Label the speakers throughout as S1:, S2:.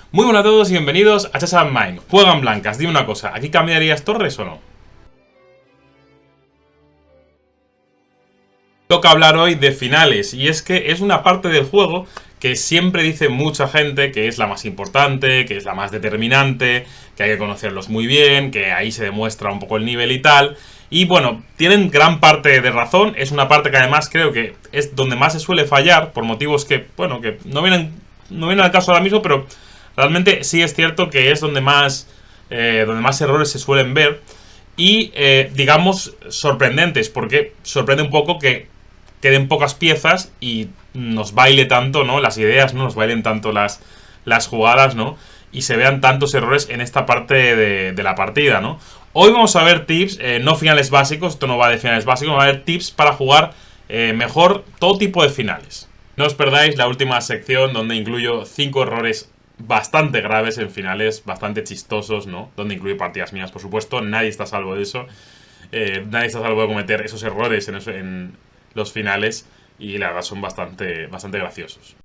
S1: Muy buenas a todos y bienvenidos a Chess and Mine. Juegan blancas, dime una cosa, ¿aquí cambiarías torres o no? Toca hablar hoy de finales, y es que es una parte del juego que siempre dice mucha gente que es la más importante, que es la más determinante, que hay que conocerlos muy bien, que ahí se demuestra un poco el nivel y tal. Y bueno, tienen gran parte de razón, es una parte que además creo que es donde más se suele fallar, por motivos que, bueno, que no vienen al caso ahora mismo, pero realmente sí es cierto que es donde más errores se suelen ver. Y digamos sorprendentes, porque sorprende un poco que queden pocas piezas y nos baile tanto, ¿no? Las ideas, ¿no? Nos bailen tanto las jugadas, ¿no? Y se vean tantos errores en esta parte de la partida, ¿no? Hoy vamos a ver tips, no finales básicos, esto no va de finales básicos, vamos a ver tips para jugar mejor todo tipo de finales. No os perdáis la última sección donde incluyo 5 errores bastante graves en finales, bastante chistosos, ¿no? Donde incluyo partidas mías, por supuesto, nadie está a salvo de eso. Nadie está a salvo de cometer esos errores en los finales, y la verdad son bastante graciosos.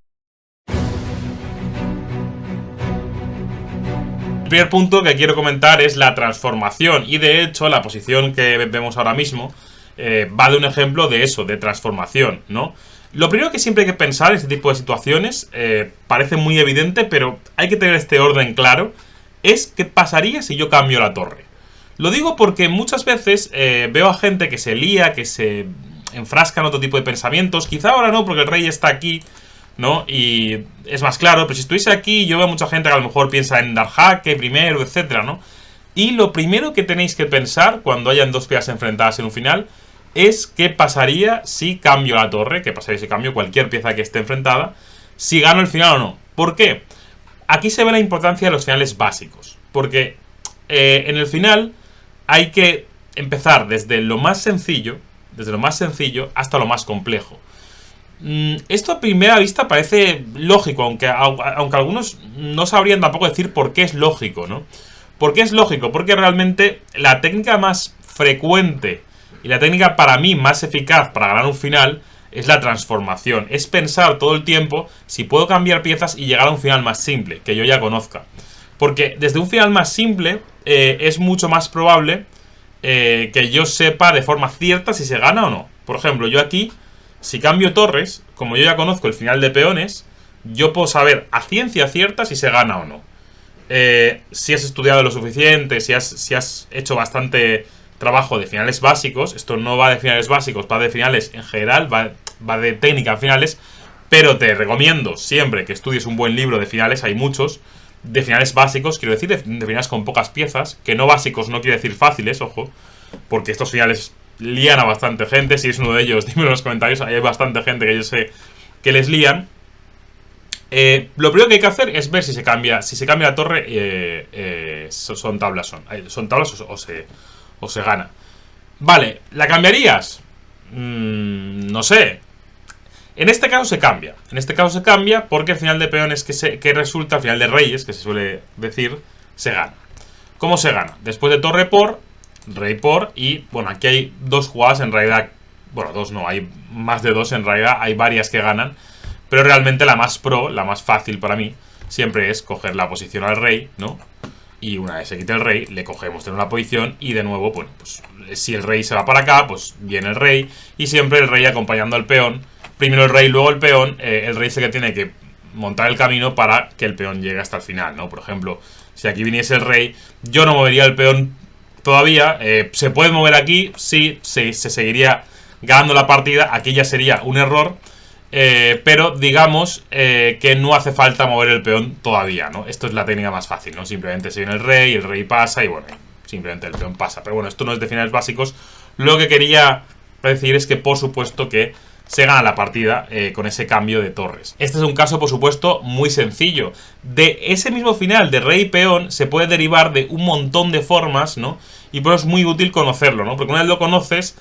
S1: El primer punto que quiero comentar es la transformación, y de hecho la posición que vemos ahora mismo va de un ejemplo de eso, de transformación, ¿no? Lo primero que siempre hay que pensar en este tipo de situaciones, parece muy evidente, pero hay que tener este orden claro, es qué pasaría si yo cambio la torre. Lo digo porque muchas veces veo a gente que se lía, que se enfrasca en otro tipo de pensamientos. Quizá ahora no, porque el rey está aquí, ¿no? Y es más claro, pero si estuviese aquí, yo veo mucha gente que a lo mejor piensa en dar jaque primero, etcétera, ¿no? Y lo primero que tenéis que pensar cuando hayan dos piezas enfrentadas en un final es qué pasaría si cambio la torre, qué pasaría si cambio cualquier pieza que esté enfrentada, si gano el final o no. ¿Por qué? Aquí se ve la importancia de los finales básicos, porque en el final hay que empezar desde lo más sencillo hasta lo más complejo. Esto a primera vista parece lógico, aunque algunos no sabrían tampoco decir por qué es lógico, ¿no? ¿Por qué es lógico? Porque realmente la técnica más frecuente y la técnica para mí más eficaz para ganar un final es la transformación. Es pensar todo el tiempo si puedo cambiar piezas y llegar a un final más simple, que yo ya conozca. Porque desde un final más simple es mucho más probable que yo sepa de forma cierta si se gana o no. Por ejemplo, yo aquí, si cambio torres, como yo ya conozco el final de peones, yo puedo saber a ciencia cierta si se gana o no. Si has estudiado lo suficiente, si has hecho bastante trabajo de finales básicos, esto no va de finales básicos, va de finales en general, va de técnica en finales, pero te recomiendo siempre que estudies un buen libro de finales, hay muchos, de finales básicos, quiero decir, de finales con pocas piezas, que no básicos no quiere decir fáciles, ojo, porque estos finales lían a bastante gente. Si es uno de ellos, dímelo en los comentarios, hay bastante gente que yo sé que les lían. Lo primero que hay que hacer es ver si se cambia la torre, son tablas o se gana. Vale, ¿la cambiarías? No sé. En este caso se cambia. En este caso se cambia porque el final de peones que resulta, el final de reyes, que se suele decir, se gana. ¿Cómo se gana? Después de torre por, rey por, y bueno, aquí hay dos jugadas en realidad. Bueno, dos no, hay más de dos en realidad, hay varias que ganan. Pero realmente la más pro, la más fácil para mí, siempre es coger la posición al rey, ¿no? Y una vez se quite el rey, le cogemos de una posición y de nuevo, bueno, pues si el rey se va para acá, pues viene el rey. Y siempre el rey acompañando al peón. Primero el rey, luego el peón. El rey es el que tiene que montar el camino para que el peón llegue hasta el final, ¿no? Por ejemplo, si aquí viniese el rey, yo no movería el peón todavía. ¿Se puede mover aquí? Sí, se seguiría ganando la partida. Aquí ya sería un error. Pero digamos que no hace falta mover el peón todavía, ¿no? Esto es la técnica más fácil, ¿no? Simplemente se viene el rey pasa y bueno, simplemente el peón pasa. Pero bueno, esto no es de finales básicos. Lo que quería decir es que por supuesto que se gana la partida con ese cambio de torres. Este es un caso, por supuesto, muy sencillo. De ese mismo final de rey y peón se puede derivar de un montón de formas, ¿no? Y por eso es muy útil conocerlo, ¿no? Porque una vez lo conoces,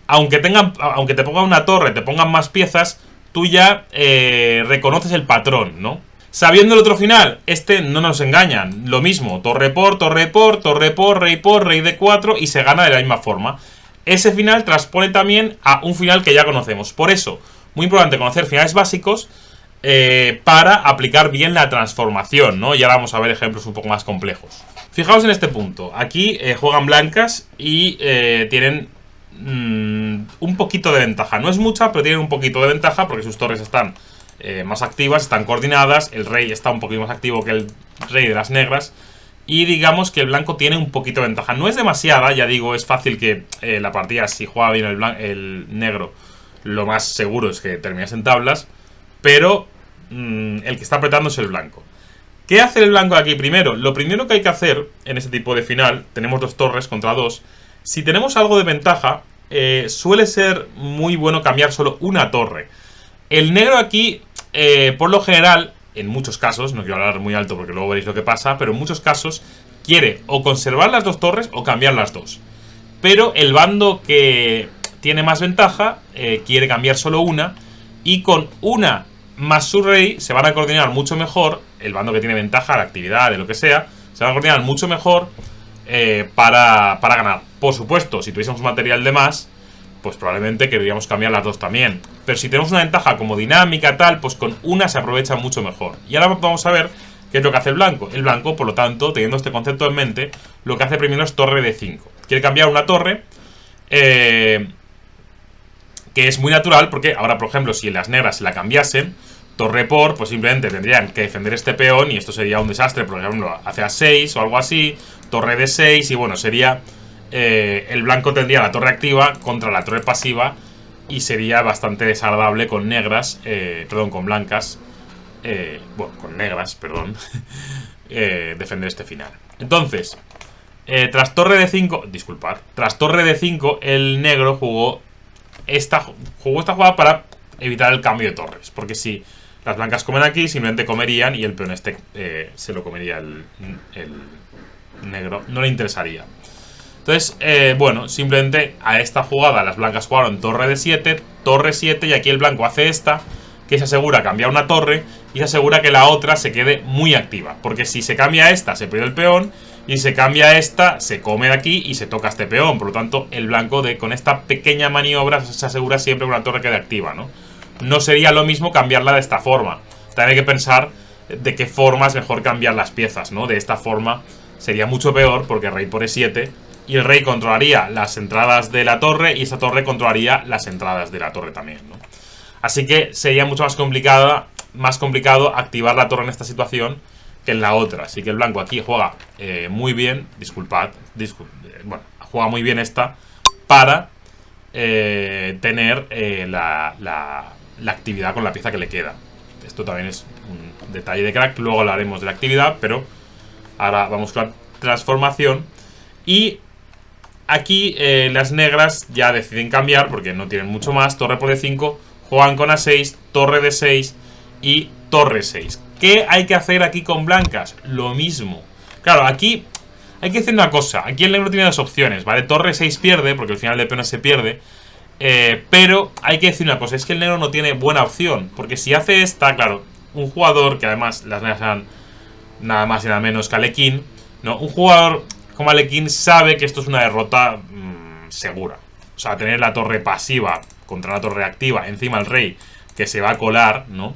S1: aunque te pongan una torre, te pongan más piezas, tú ya reconoces el patrón, ¿no? Sabiendo el otro final, no nos engañan. Lo mismo, torre por, rey por, rey d4 y se gana de la misma forma. Ese final transpone también a un final que ya conocemos. Por eso, muy importante conocer finales básicos para aplicar bien la transformación, ¿no? Y ahora vamos a ver ejemplos un poco más complejos. Fijaos en este punto. Aquí juegan blancas y tienen un poquito de ventaja. No es mucha, pero tienen un poquito de ventaja porque sus torres están más activas, están coordinadas. El rey está un poquito más activo que el rey de las negras. Y digamos que el blanco tiene un poquito de ventaja. No es demasiada, ya digo, es fácil que la partida, si juega bien el negro, lo más seguro es que termines en tablas. Pero el que está apretando es el blanco. ¿Qué hace el blanco aquí primero? Lo primero que hay que hacer en este tipo de final, tenemos 2 torres contra 2. Si tenemos algo de ventaja, suele ser muy bueno cambiar solo una torre. El negro aquí, por lo general, en muchos casos, no quiero hablar muy alto porque luego veréis lo que pasa, pero en muchos casos quiere o conservar las 2 torres o cambiar las 2. Pero el bando que tiene más ventaja quiere cambiar solo una, y con una más su rey se van a coordinar mucho mejor. El bando que tiene ventaja, la actividad, de lo que sea, se van a coordinar mucho mejor para ganar. Por supuesto, si tuviésemos material de más, pues probablemente querríamos cambiar las 2 también. Pero si tenemos una ventaja como dinámica, tal, pues con una se aprovecha mucho mejor. Y ahora vamos a ver qué es lo que hace el blanco. El blanco, por lo tanto, teniendo este concepto en mente, lo que hace primero es torre de 5. Quiere cambiar una torre, que es muy natural, porque ahora, por ejemplo, si las negras se la cambiasen, torre por, pues simplemente tendrían que defender este peón, y esto sería un desastre, por ejemplo, hace A6 o algo así, torre de 6, y bueno, sería... el blanco tendría la torre activa contra la torre pasiva, y sería bastante desagradable con negras, perdón, con blancas, bueno, con negras, perdón, defender este final. Entonces, tras torre de 5, disculpad, tras torre de 5, el negro jugó esta jugada para evitar el cambio de torres, porque si las blancas comen aquí, simplemente comerían y el peón este se lo comería el negro, no le interesaría. Entonces, bueno, simplemente a esta jugada las blancas jugaron torre de 7, torre 7, y aquí el blanco hace esta, que se asegura cambiar una torre y se asegura que la otra se quede muy activa. Porque si se cambia esta, se pierde el peón, y si se cambia esta, se come de aquí y se toca este peón. Por lo tanto, el blanco con esta pequeña maniobra se asegura siempre que una torre quede activa, ¿no? No sería lo mismo cambiarla de esta forma. También hay que pensar de qué forma es mejor cambiar las piezas, ¿no? De esta forma sería mucho peor, porque rey por E7... y el rey controlaría las entradas de la torre, y esta torre controlaría las entradas de la torre también, ¿no? Así que sería mucho más complicado activar la torre en esta situación que en la otra. Así que el blanco aquí juega muy bien, bueno, juega muy bien esta para tener la actividad con la pieza que le queda. Esto también es un detalle de crack, luego hablaremos de la actividad, pero ahora vamos con la transformación. Y aquí las negras ya deciden cambiar porque no tienen mucho más. Torre por D5, juegan con A6, torre de 6 y torre 6. ¿Qué hay que hacer aquí con blancas? Lo mismo. Claro, aquí hay que decir una cosa. Aquí el negro tiene 2 opciones, ¿vale? Torre 6 pierde, porque el final de peones se pierde. Pero hay que decir una cosa, es que el negro no tiene buena opción. Porque si hace esta, claro, un jugador, que además las negras eran nada más y nada menos que Alekhine, ¿no? Un jugador como Alekhine sabe que esto es una derrota segura. O sea, tener la torre pasiva contra la torre activa, encima el rey que se va a colar, ¿no?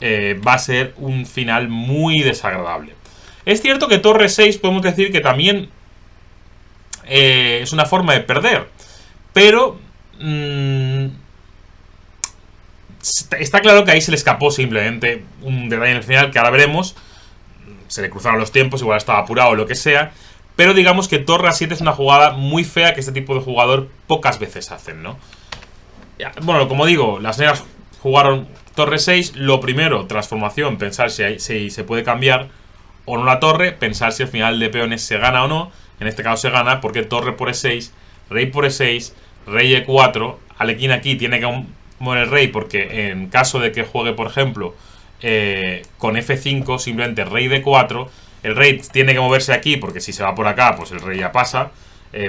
S1: Va a ser un final muy desagradable. Es cierto que torre 6 podemos decir que también es una forma de perder, pero está claro que ahí se le escapó simplemente un detalle en el final que ahora veremos. Se le cruzaron los tiempos, igual estaba apurado o lo que sea. Pero digamos que torre a 7 es una jugada muy fea que este tipo de jugador pocas veces hacen, ¿no? Bueno, como digo, las negras jugaron torre 6. Lo primero, transformación, pensar si se puede cambiar o no la torre. Pensar si el final de peones se gana o no. En este caso se gana porque torre por E6, rey por E6, rey E4. Alekhine aquí tiene que mover el rey porque en caso de que juegue, por ejemplo, con F5, simplemente rey D4... el rey tiene que moverse aquí porque si se va por acá, pues el rey ya pasa.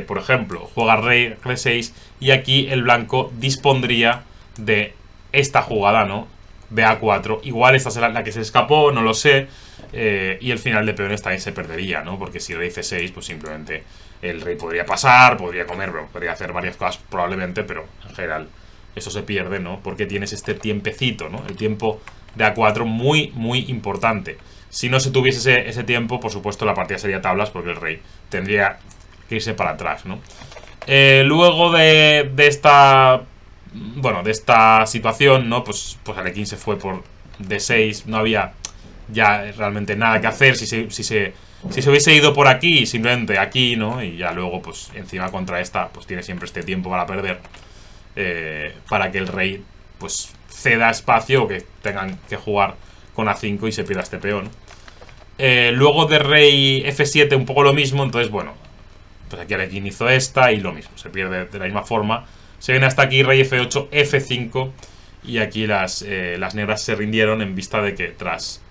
S1: Por ejemplo, juega rey G6 y aquí el blanco dispondría de esta jugada, ¿no? BA4. Igual esta es la que se escapó, no lo sé. Y el final de peones también se perdería, ¿no? Porque si rey C6, pues simplemente el rey podría pasar, podría comer, podría hacer varias cosas probablemente, pero en general eso se pierde, ¿no? Porque tienes este tiempecito, ¿no? El tiempo de A4 muy, muy importante. Si no se tuviese ese tiempo, por supuesto, la partida sería tablas porque el rey tendría que irse para atrás, ¿no? Luego de esta... Bueno, de esta situación, ¿no? Pues Alekhine se fue por D6. No había ya realmente nada que hacer. Si se hubiese ido por aquí, simplemente aquí, ¿no? Y ya luego, pues encima contra esta, pues tiene siempre este tiempo para perder. Para que el rey, pues ceda espacio o que tengan que jugar con A5 y se pierda este peón. Luego de rey F7 un poco lo mismo. Entonces, bueno, pues aquí Alekhine hizo esta y lo mismo. Se pierde de la misma forma. Se viene hasta aquí rey F8, F5. Y aquí las negras se rindieron en vista de que tras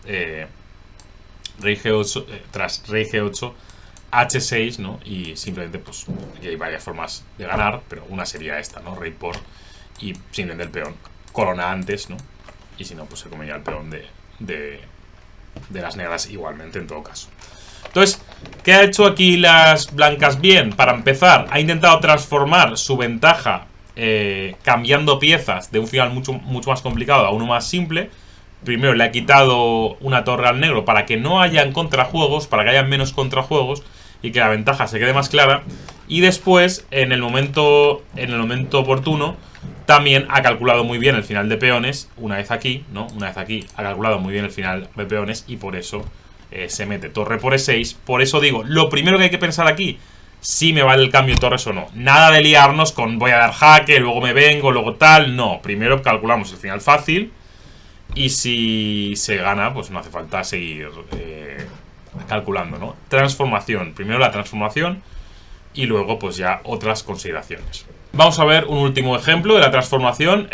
S1: rey G8, H6, ¿no? Y simplemente, pues, aquí hay varias formas de ganar, pero una sería esta, ¿no? Rey por, y simplemente el peón corona antes, ¿no? Y si no, pues se comería el peón de las negras igualmente, en todo caso. Entonces, ¿qué ha hecho aquí las blancas bien? Para empezar, ha intentado transformar su ventaja cambiando piezas de un final mucho más complicado a uno más simple. Primero le ha quitado una torre al negro para que no hayan contrajuegos, para que haya menos contrajuegos y que la ventaja se quede más clara. Y después, en el momento oportuno, también ha calculado muy bien el final de peones. Una vez aquí, ¿no? Una vez aquí ha calculado muy bien el final de peones y por eso se mete torre por E6. Por eso digo, lo primero que hay que pensar aquí, si me vale el cambio de torres o no. Nada de liarnos con voy a dar jaque, luego me vengo, luego tal. No, primero calculamos el final fácil. Y si se gana, pues no hace falta seguir calculando, ¿no? Transformación. Primero la transformación y luego pues ya otras consideraciones. Vamos a ver un último ejemplo de la transformación.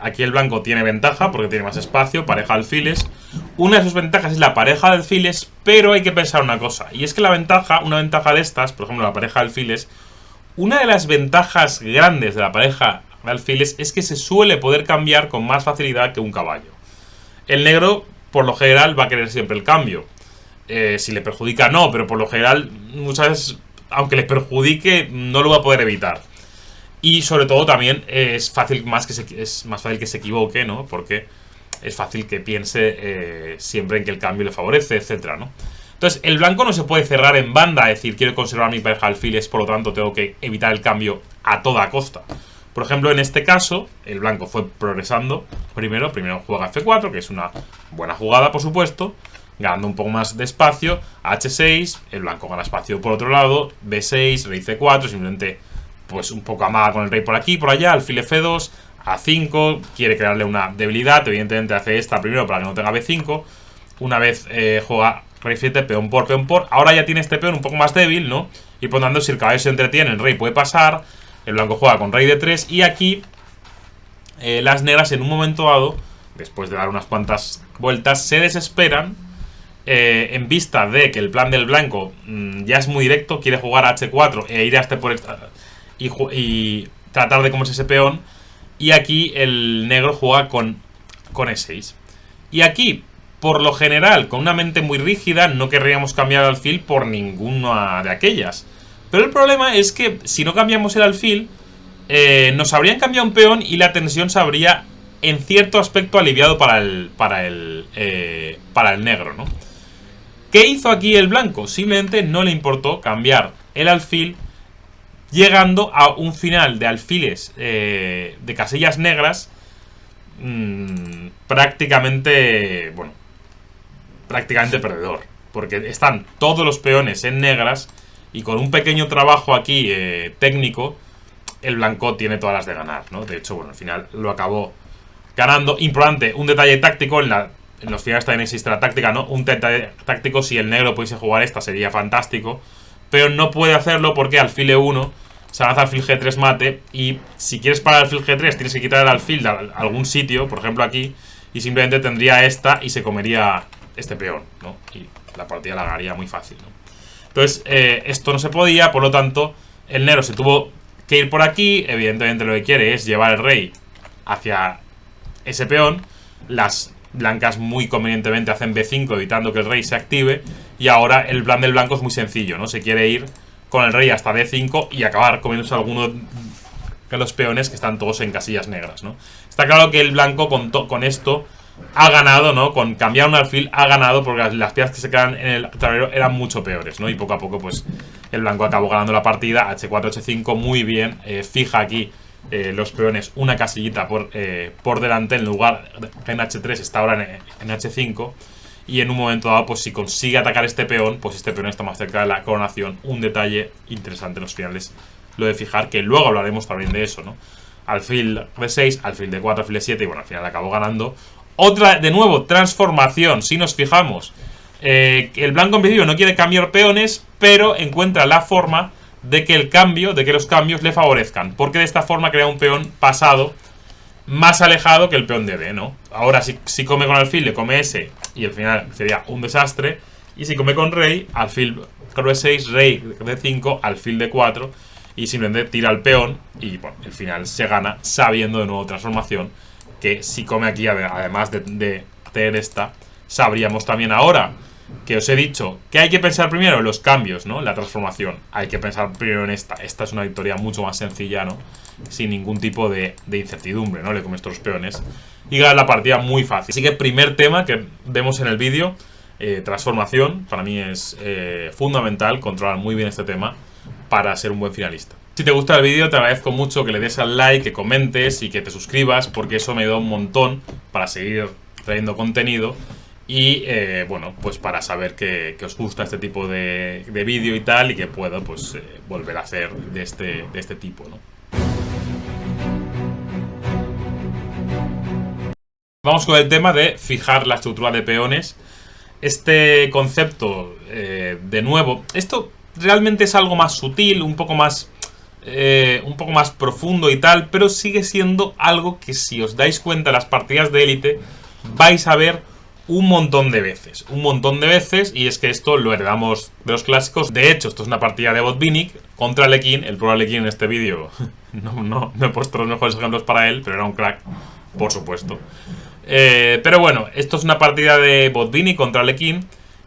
S1: Aquí el blanco tiene ventaja porque tiene más espacio, pareja de alfiles. Una de sus ventajas es la pareja de alfiles, pero hay que pensar una cosa. Y es que una ventaja de estas, por ejemplo la pareja de alfiles, una de las ventajas grandes de la pareja de alfiles es que se suele poder cambiar con más facilidad que un caballo. El negro, por lo general, va a querer siempre el cambio. Si le perjudica, no, pero por lo general, muchas veces, aunque le perjudique, no lo va a poder evitar. Y sobre todo también es más fácil que se equivoque, ¿no? Porque es fácil que piense siempre en que el cambio le favorece, etcétera, ¿no? Entonces, el blanco no se puede cerrar en banda, es decir, quiero conservar mi pareja de alfiles, por lo tanto tengo que evitar el cambio a toda costa. Por ejemplo, en este caso, el blanco fue progresando. Primero juega F4, que es una buena jugada, por supuesto, ganando un poco más de espacio. H6, el blanco gana espacio por otro lado. B6, rey C4, simplemente pues un poco amaga con el rey por aquí, por allá. Alfil F2, A5, quiere crearle una debilidad. Evidentemente hace esta primero para que no tenga B5. Una vez juega rey 7, peón por. Ahora ya tiene este peón un poco más débil, ¿no? Y por tanto, si el caballo se entretiene, el rey puede pasar. El blanco juega con rey de 3 y aquí las negras en un momento dado, después de dar unas cuantas vueltas, se desesperan en vista de que el plan del blanco ya es muy directo, quiere jugar a H4 e ir a este por y tratar de comerse ese peón. Y aquí el negro juega con E6. Y aquí, por lo general, con una mente muy rígida, no querríamos cambiar el alfil por ninguna de aquellas. Pero el problema es que si no cambiamos el alfil, nos habrían cambiado un peón y la tensión se habría, en cierto aspecto, aliviado para el negro, ¿no? ¿Qué hizo aquí el blanco? Simplemente no le importó cambiar el alfil, llegando a un final de alfiles de casillas negras prácticamente perdedor. Porque están todos los peones en negras. Y con un pequeño trabajo aquí técnico, el blanco tiene todas las de ganar, ¿no? De hecho, bueno, al final lo acabó ganando. Importante, un detalle táctico, en los finales también existe la táctica, ¿no? Un detalle táctico, si el negro pudiese jugar esta sería fantástico. Pero no puede hacerlo porque alfil E1 se lanza alfil G3 mate. Y si quieres parar alfil G3 tienes que quitar el alfil de algún sitio, por ejemplo aquí. Y simplemente tendría esta y se comería este peón, ¿no? Y la partida la ganaría muy fácil, ¿no? Entonces, esto no se podía, por lo tanto, el negro se tuvo que ir por aquí. Evidentemente lo que quiere es llevar el rey hacia ese peón. Las blancas muy convenientemente hacen B5 evitando que el rey se active. Y ahora el plan del blanco es muy sencillo, ¿no? Se quiere ir con el rey hasta D5 y acabar comiéndose alguno de los peones que están todos en casillas negras, ¿no? Está claro que el blanco con esto ha ganado, ¿no? Con cambiar un alfil ha ganado porque las piezas que se quedan en el tablero eran mucho peores, ¿no? Y poco a poco, pues, el blanco acabó ganando la partida. H4, H5, muy bien. Fija aquí los peones una casillita por delante. En lugar de en H3 está ahora en H5. Y en un momento dado, pues si consigue atacar este peón, pues este peón está más cerca de la coronación. Un detalle interesante en los finales, lo de fijar, que luego hablaremos también de eso, ¿no? Alfil D6, alfil D4, alfil D7, y bueno, al final acabó ganando. Otra, de nuevo, transformación. Si nos fijamos, el blanco en principio no quiere cambiar peones, pero encuentra la forma de que los cambios le favorezcan, porque de esta forma crea un peón pasado más alejado que el peón de D, ¿no? Ahora si come con alfil, le come ese, y al final sería un desastre. Y si come con rey, alfil D6, rey D5, alfil D4, y simplemente tira el peón, y bueno, el final se gana sabiendo de nuevo transformación, que si come aquí, además de tener esta, sabríamos también ahora que os he dicho que hay que pensar primero en los cambios, ¿no? La transformación. Hay que pensar primero en esta. Esta es una victoria mucho más sencilla, ¿no? Sin ningún tipo de incertidumbre, ¿no? Le comes estos peones y ganas la partida muy fácil. Así que primer tema que vemos en el vídeo, transformación. Para mí es fundamental controlar muy bien este tema para ser un buen finalista. Si te gusta el vídeo, te agradezco mucho que le des al like, que comentes y que te suscribas, porque eso me da un montón para seguir trayendo contenido. Y bueno, pues para saber que os gusta este tipo de vídeo y tal, y que puedo pues volver a hacer de este tipo, ¿no? Vamos con el tema de fijar la estructura de peones. Este concepto, de nuevo, esto realmente es algo más sutil, un poco más profundo y tal, pero sigue siendo algo que, si os dais cuenta, las partidas de élite vais a ver un montón de veces, y es que esto lo heredamos de los clásicos. De hecho, esto es una partida de Botvinnik contra Alekhine. El pro Alekhine en este vídeo no he puesto los mejores ejemplos para él, pero era un crack, por supuesto. Pero bueno, esto es una partida de Botvinnik contra Alekhine,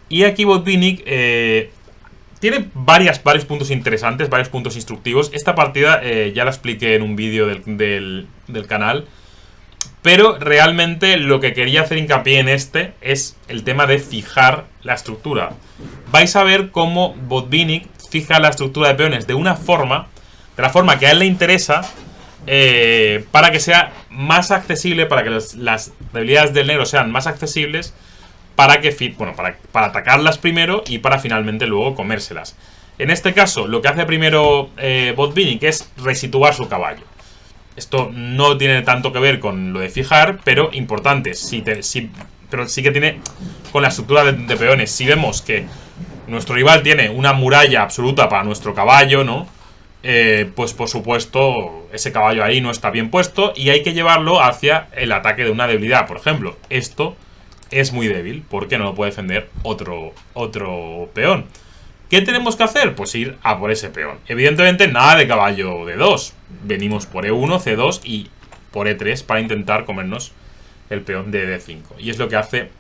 S1: y aquí Botvinnik tiene varios puntos interesantes, varios puntos instructivos. Esta partida ya la expliqué en un vídeo del canal, pero realmente lo que quería hacer hincapié en este es el tema de fijar la estructura. Vais a ver cómo Botvinnik fija la estructura de peones de la forma que a él le interesa, para que sea más accesible, para que las debilidades del negro sean más accesibles, para atacarlas primero y para finalmente luego comérselas. En este caso, lo que hace primero Botvinnik es resituar su caballo. Esto no tiene tanto que ver con lo de fijar, pero importante, pero sí que tiene con la estructura de peones. Si vemos que nuestro rival tiene una muralla absoluta para nuestro caballo, ¿no? Pues por supuesto ese caballo ahí no está bien puesto y hay que llevarlo hacia el ataque de una debilidad. Por ejemplo, esto es muy débil porque no lo puede defender otro peón. ¿Qué tenemos que hacer? Pues ir a por ese peón. Evidentemente nada de caballo de 2. Venimos por E1, C2 y por E3 para intentar comernos el peón de D5. Y es lo que hace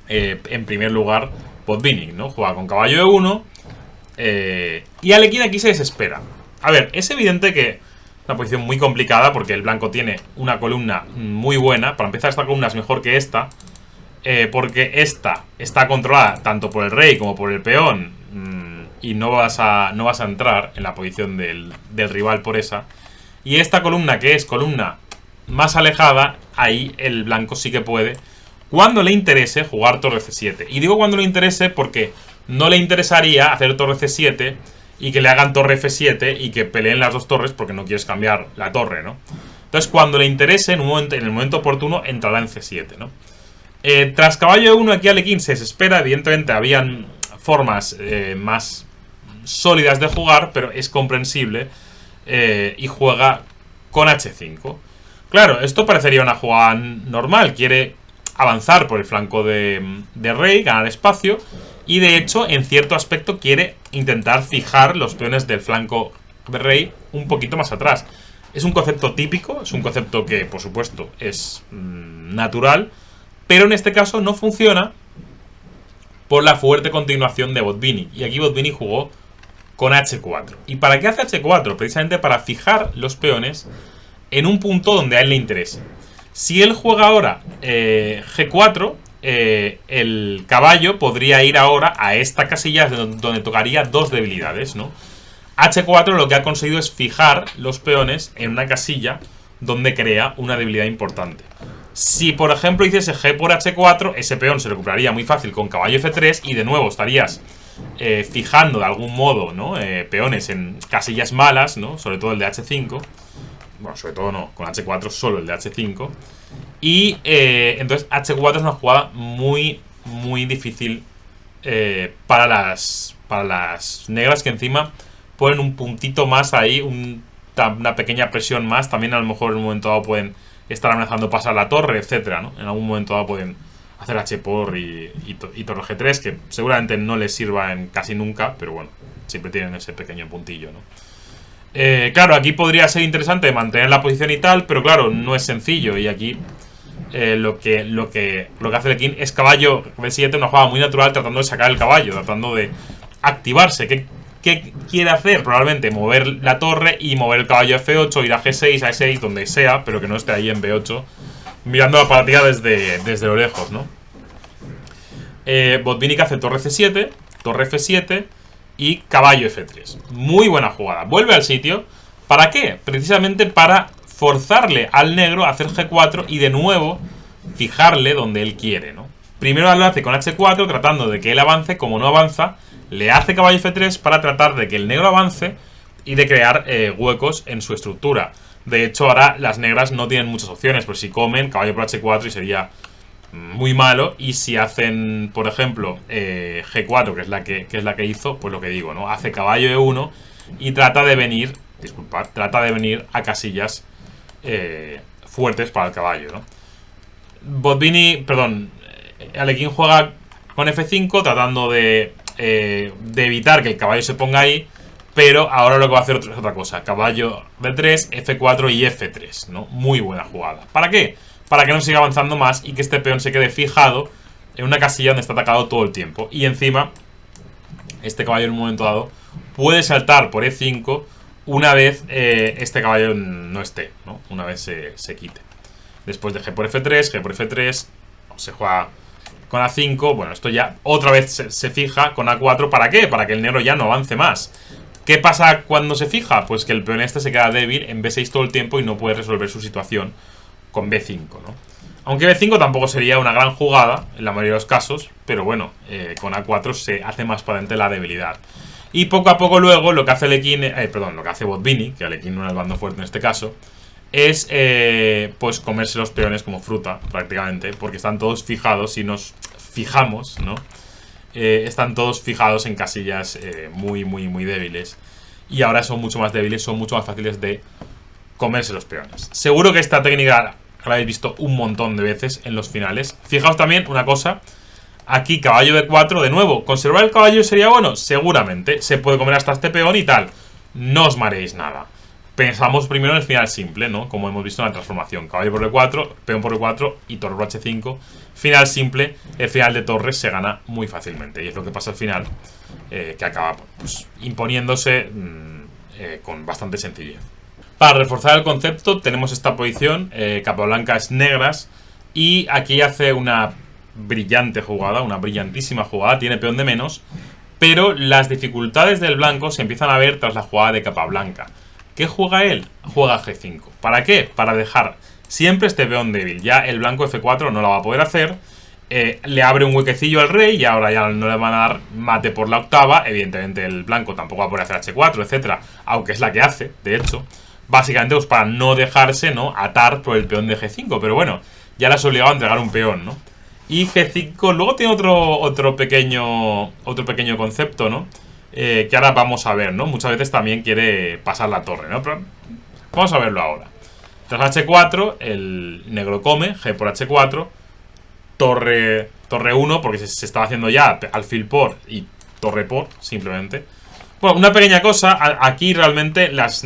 S1: en primer lugar Botvinnik, ¿no? Juega con caballo E1, y Alekhine aquí se desespera. A ver, es evidente que es una posición muy complicada porque el blanco tiene una columna muy buena. Para empezar, esta columna es mejor que esta, porque esta está controlada tanto por el rey como por el peón, y no vas a entrar en la posición del rival por esa. Y esta columna, que es columna más alejada, ahí el blanco sí que puede, cuando le interese, jugar torre C7. Y digo cuando le interese porque no le interesaría hacer torre C7 y que le hagan torre F7 y que peleen las dos torres porque no quieres cambiar la torre, ¿no? Entonces, cuando le interese, en el momento oportuno, entrará en C7, ¿no? Tras caballo E1, aquí Alekhine se desespera. Evidentemente, habían formas más sólidas de jugar, pero es comprensible, y juega con H5. Claro, esto parecería una jugada normal. Quiere avanzar por el flanco de rey, ganar espacio, y de hecho, en cierto aspecto, quiere intentar fijar los peones del flanco de rey un poquito más atrás. Es un concepto típico, es un concepto que, por supuesto, es natural, pero en este caso no funciona por la fuerte continuación de Botvinnik. Y aquí Botvinnik jugó con H4. ¿Y para qué hace H4? Precisamente para fijar los peones en un punto donde a él le interese. Si él juega ahora G4, el caballo podría ir ahora a esta casilla donde tocaría dos debilidades, ¿no? H4 lo que ha conseguido es fijar los peones en una casilla donde crea una debilidad importante. Si por ejemplo hiciese G por H4, ese peón se recuperaría muy fácil con caballo F3 y de nuevo estarías fijando de algún modo, ¿no? Peones en casillas malas, ¿no? Sobre todo el de H5. Bueno, sobre todo no, con H4 solo el de H5. Y entonces H4 es una jugada muy, muy difícil para las negras, que encima ponen un puntito más ahí, una pequeña presión más. También a lo mejor en un momento dado pueden estar amenazando pasar la torre, etcétera, ¿no? En algún momento dado pueden hacer H por y torre G3, que seguramente no les sirva en casi nunca, pero bueno, siempre tienen ese pequeño puntillo, ¿no? Claro, aquí podría ser interesante mantener la posición y tal, pero claro, no es sencillo. Y aquí lo que hace el King es caballo B7, una jugada muy natural, tratando de sacar el caballo, tratando de activarse. ¿Qué quiere hacer? Probablemente mover la torre y mover el caballo a F8, ir a G6, a E6, donde sea, pero que no esté ahí en B8, mirando la partida desde lo lejos, ¿no? Botvinnik hace torre C7, torre F7 y caballo F3. Muy buena jugada. Vuelve al sitio. ¿Para qué? Precisamente para forzarle al negro a hacer G4 y de nuevo fijarle donde él quiere, ¿no? Primero lo hace con H4 tratando de que él avance. Como no avanza, le hace caballo F3 para tratar de que el negro avance y de crear huecos en su estructura. De hecho, ahora las negras no tienen muchas opciones, pues si comen, caballo por H4 y sería muy malo. Y si hacen, por ejemplo, G4, que es la que hizo, pues lo que digo, ¿no? Hace caballo E1 y trata de venir, trata de venir a casillas fuertes para el caballo, ¿no? Alekhine juega con F5 tratando de evitar que el caballo se ponga ahí, pero ahora lo que va a hacer es otra cosa. Caballo D3, F4 y F3, ¿no? Muy buena jugada. ¿Para qué? Para que no siga avanzando más y que este peón se quede fijado en una casilla donde está atacado todo el tiempo. Y encima, este caballo en un momento dado puede saltar por E5 una vez este caballo no esté, ¿no? Una vez se quite. Después de G por F3, G por F3, se juega con A5. Bueno, esto ya otra vez se fija con A4. ¿Para qué? Para que el negro ya no avance más. ¿Qué pasa cuando se fija? Pues que el peón este se queda débil en B6 todo el tiempo y no puede resolver su situación con B5, ¿no? Aunque B5 tampoco sería una gran jugada en la mayoría de los casos, pero bueno, con A4 se hace más patente la debilidad. Y poco a poco luego lo que hace lo que hace Botvinnik, que Alekhine no es el bando fuerte en este caso, es pues comerse los peones como fruta, prácticamente, porque están todos fijados. Si nos fijamos, ¿no? Están todos fijados en casillas muy, muy, muy débiles. Y ahora son mucho más débiles, son mucho más fáciles de comerse los peones. Seguro que esta técnica la habéis visto un montón de veces en los finales. Fijaos también una cosa. Aquí caballo D4, de nuevo, ¿conservar el caballo sería bueno? Seguramente, se puede comer hasta este peón y tal. No os mareéis nada. Pensamos primero en el final simple, ¿no? Como hemos visto en la transformación. Caballo por E4, peón por E4 y torre por H5. Final simple, el final de torres se gana muy fácilmente. Y es lo que pasa al final, que acaba pues, imponiéndose con bastante sencillez. Para reforzar el concepto tenemos esta posición, Capablancas negras, y aquí hace una brillante jugada, una brillantísima jugada, tiene peón de menos, pero las dificultades del blanco se empiezan a ver tras la jugada de Capablanca. ¿Qué juega él? Juega G5. ¿Para qué? Para dejar siempre este peón débil. Ya el blanco F4 no la va a poder hacer, le abre un huequecillo al rey y ahora ya no le van a dar mate por la octava. Evidentemente el blanco tampoco va a poder hacer H4, etcétera, aunque es la que hace, de hecho. Básicamente pues para no dejarse, ¿no?, atar por el peón de G5. Pero bueno, ya le has obligado a entregar un peón, ¿no? Y G5 luego tiene otro pequeño concepto, ¿no? Que ahora vamos a ver, ¿no? Muchas veces también quiere pasar la torre, ¿no? Pero vamos a verlo ahora. Tras H4, el negro come, G por H4, torre 1, porque se estaba haciendo ya alfil por y torre por, simplemente. Bueno, una pequeña cosa, aquí realmente las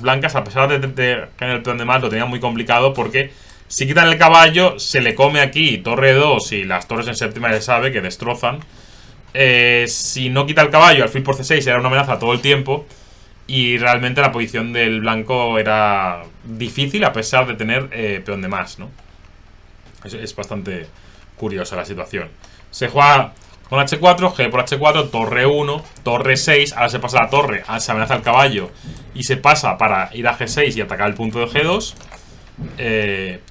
S1: blancas, a pesar de tener el peón de más, lo tenían muy complicado, porque si quitan el caballo, se le come aquí torre 2 y las torres en séptima ya se sabe que destrozan. Si no quita el caballo, alfil por C6 era una amenaza todo el tiempo. Y realmente la posición del blanco era difícil a pesar de tener peón de más, ¿no? Es bastante curiosa la situación. Se juega con H4, G por H4, torre 1, torre 6. Ahora se pasa la torre, se amenaza el caballo y se pasa para ir a G6 y atacar el punto de G2.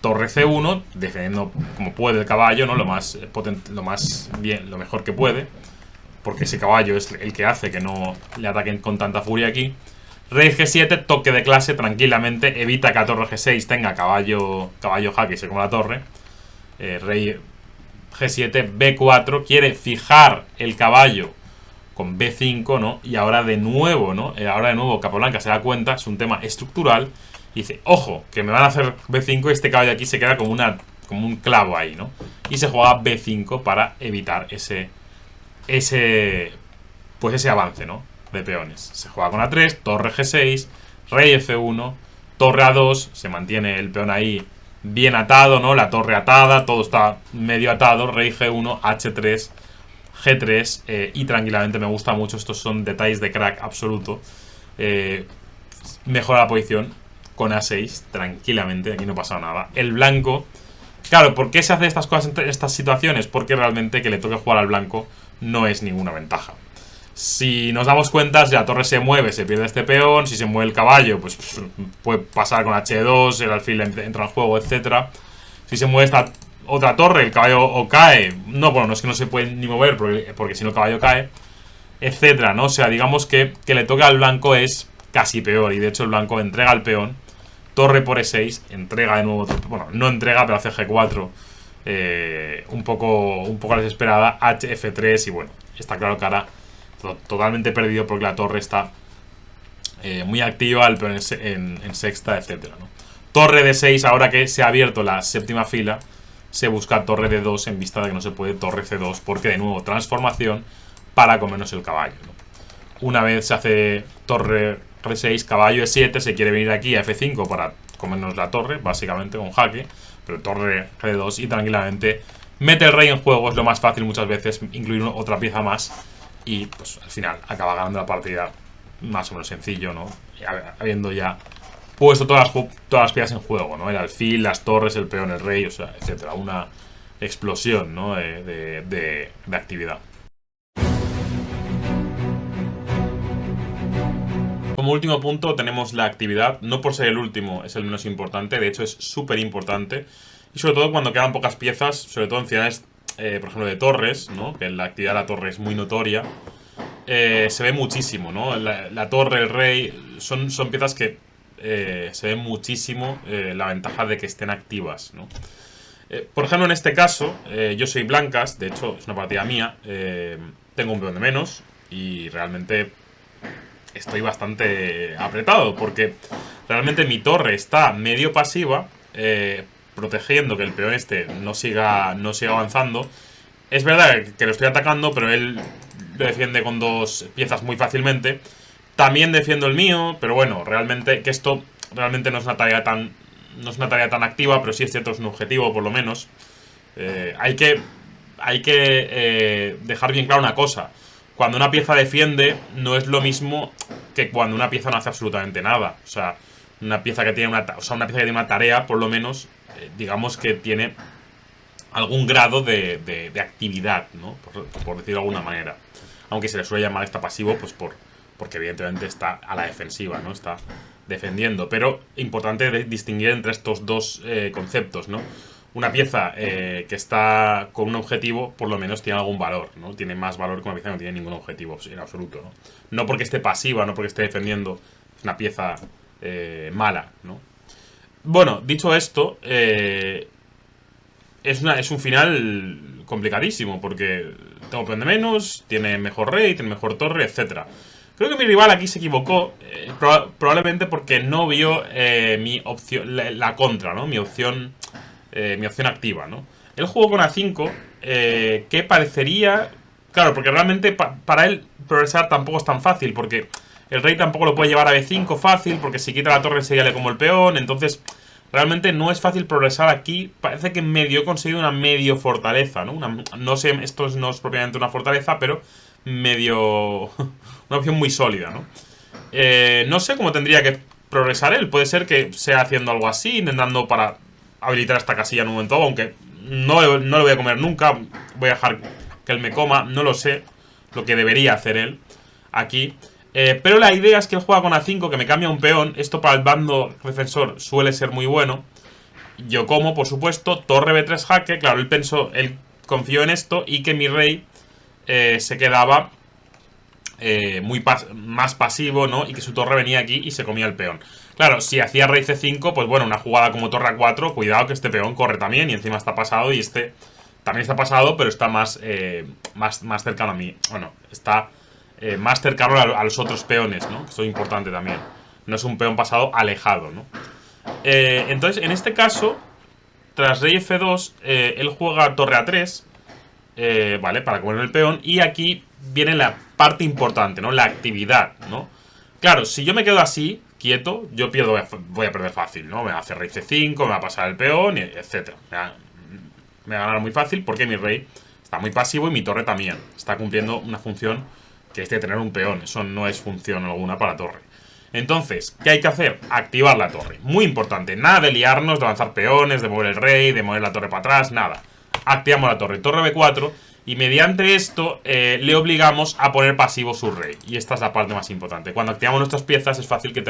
S1: Torre C1, defendiendo como puede el caballo, ¿no? Lo más potente, lo más bien, lo mejor que puede, porque ese caballo es el que hace que no le ataquen con tanta furia aquí. Rey G7, toque de clase tranquilamente, evita que a torre G6 tenga caballo jaque y se coma la torre. Rey G7, B4, quiere fijar el caballo con B5, ¿no? Y ahora de nuevo, ¿no? Ahora de nuevo Capablanca se da cuenta, es un tema estructural. Y dice, ojo, que me van a hacer B5 y este caballo aquí se queda como un clavo ahí, ¿no? Y se juega B5 para evitar ese avance, ¿no? De peones. Se juega con A3, torre G6, rey F1, torre A2, se mantiene el peón ahí bien atado, ¿no? La torre atada, todo está medio atado, rey G1, H3, G3, y tranquilamente me gusta mucho, estos son detalles de crack absoluto. Mejora la posición con A6, tranquilamente, aquí no pasa nada. El blanco, claro, ¿por qué se hace estas cosas en estas situaciones? Porque realmente que le toque jugar al blanco no es ninguna ventaja. Si nos damos cuenta, si la torre se mueve, se pierde este peón. Si se mueve el caballo, pues puede pasar con H2, el alfil entra al juego, etc. Si se mueve esta otra torre, el caballo o cae. No, bueno, no es que no se puede ni mover, porque si no el caballo cae, etc, ¿no? O sea, digamos que le toque al blanco es casi peor. Y de hecho el blanco entrega el peón, torre por E6, entrega de nuevo, bueno, no entrega, pero hace G4, un poco desesperada, HF3, y bueno, está claro que ahora totalmente perdido porque la torre está muy activa, el peón en sexta, etcétera, ¿no? Torre de 6, ahora que se ha abierto la séptima fila, se busca torre de 2 en vista de que no se puede torre C2, porque de nuevo transformación para comernos el caballo, ¿no? Una vez se hace torre R6, caballo E7, se quiere venir aquí a F5 para comernos la torre, básicamente con jaque, pero torre G2 y tranquilamente mete el rey en juego. Es lo más fácil muchas veces, incluir otra pieza más y pues al final acaba ganando la partida más o menos sencillo, ¿no? Habiendo ya puesto todas las piezas en juego, ¿no? El alfil, las torres, el peón, el rey, o sea, etcétera. Una explosión, ¿no? de actividad. Como último punto tenemos la actividad. No por ser el último es el menos importante, de hecho es súper importante. Y sobre todo cuando quedan pocas piezas, sobre todo en ciudades, por ejemplo, de torres, ¿no? Que la actividad de la torre es muy notoria. Se ve muchísimo, ¿no? La torre, el rey, son piezas que se ve muchísimo la ventaja de que estén activas, ¿no? Por ejemplo, en este caso, yo soy blancas, de hecho es una partida mía, tengo un peón de menos y realmente estoy bastante apretado porque realmente mi torre está medio pasiva, protegiendo que el peón este no siga avanzando. Es verdad que lo estoy atacando, pero él lo defiende con dos piezas muy fácilmente. También defiendo el mío, pero bueno, realmente que esto realmente no es una tarea tan activa, pero sí es cierto, es un objetivo por lo menos. Hay que dejar bien claro una cosa. Cuando una pieza defiende no es lo mismo que cuando una pieza no hace absolutamente nada. O sea, una pieza que tiene una tarea, por lo menos, digamos que tiene algún grado de actividad, ¿no? Por decirlo de alguna manera. Aunque se le suele llamar esta pasivo, pues porque evidentemente está a la defensiva, ¿no? Está defendiendo. Pero importante distinguir entre estos dos conceptos, ¿no? Una pieza que está con un objetivo, por lo menos tiene algún valor, ¿no? Tiene más valor que una pieza que no tiene ningún objetivo en absoluto, ¿no? No porque esté pasiva, no porque esté defendiendo, es una pieza mala, ¿no? Bueno, dicho esto, es un final complicadísimo, porque tengo peón de menos, tiene mejor rey, tiene mejor torre, etcétera. Creo que mi rival aquí se equivocó, probablemente porque no vio mi opción, la contra, ¿no? Mi opción activa, ¿no? Él jugó con A5, que parecería... Claro, porque realmente para él progresar tampoco es tan fácil, porque el rey tampoco lo puede llevar a B5 fácil, porque si quita la torre enseguida le como el peón, entonces realmente no es fácil progresar aquí. Parece que medio he conseguido una medio fortaleza, ¿no? No sé, esto no es propiamente una fortaleza, pero medio... una opción muy sólida, ¿no? No sé cómo tendría que progresar él. Puede ser que sea haciendo algo así, intentando para habilitar esta casilla en un momento, aunque no lo voy a comer nunca. Voy a dejar que él me coma. No lo sé. Lo que debería hacer él aquí. Pero la idea es que él juega con A5, que me cambia un peón. Esto para el bando defensor suele ser muy bueno. Yo como, por supuesto, torre B3 jaque. Claro, él confió en esto y que mi rey se quedaba más pasivo, ¿no? Y que su torre venía aquí y se comía el peón. Claro, si hacía rey C5, pues bueno, una jugada como torre A4, cuidado que este peón corre también y encima está pasado y este también está pasado, pero está más cercano a mí. Bueno, está más cercano a los otros peones, ¿no? Que eso es importante también. No es un peón pasado alejado, ¿no? Entonces, en este caso, tras rey F2, él juega torre A3, ¿vale? Para comer el peón. Y aquí viene la parte importante, ¿no? La actividad, ¿no? Claro, si yo me quedo así, quieto, yo voy a perder fácil, ¿no? Me va a hacer rey C5, me va a pasar el peón, etc. Me va a ganar muy fácil porque mi rey está muy pasivo y mi torre también. Está cumpliendo una función que es de tener un peón. Eso no es función alguna para torre. Entonces, ¿qué hay que hacer? Activar la torre. Muy importante. Nada de liarnos, de avanzar peones, de mover el rey, de mover la torre para atrás, nada. Activamos la torre. Torre B4. Y mediante esto le obligamos a poner pasivo su rey. Y esta es la parte más importante. Cuando activamos nuestras piezas es fácil que